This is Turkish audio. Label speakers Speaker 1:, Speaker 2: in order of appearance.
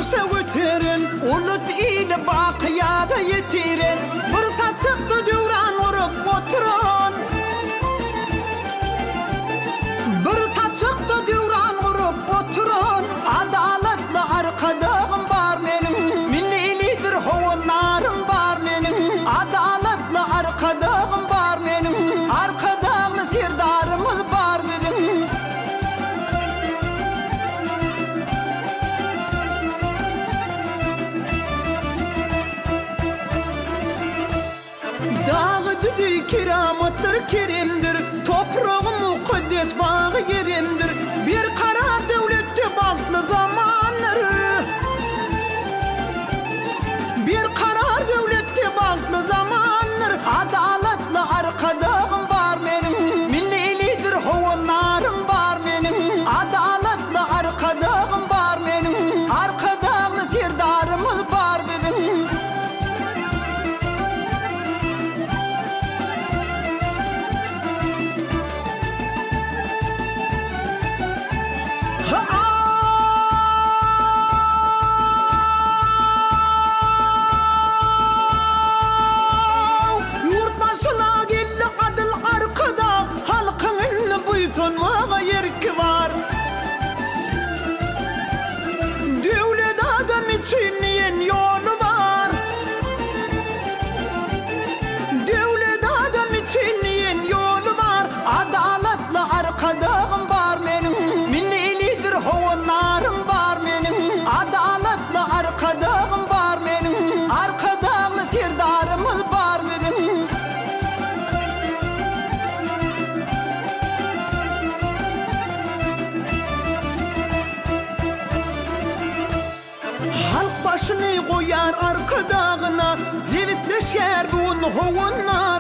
Speaker 1: başa götüren, ulut ile bakıyada yetiren, bir saçıktı dövran vurup oturan. Bir saçıktı dövran vurup oturan, adaletli arkadağım var benim, millilidir hovanlarım var benim, adaletli arkadağım var benim, arkadağlı sirdarımız var benim. Dağı düdü kiramatır kerimdir, toprağı mukaddes bağı yerimdir. Bir kara devlette baklı zamanlar, bir karar devlette baklı zamanlar, adaletli arkadağım var benim, millilidir hovanlarım var benim, adaletli arkadağım var benim, arkadağlı sirdarımız var benim. Yurt başına geldi adıl arkada, halkın elini buysunmağa yerki var. Devlet adam için yen yolu var. Devlet adam için yen yolu var. Adaletli arkadağım var benim, millilidir hovanlarım var benim, adaletli arkadağım var benim, arkadağlı sirdarımız var benim. Halk başını koyar arkadağına, cevizleşer bunun hovanlar.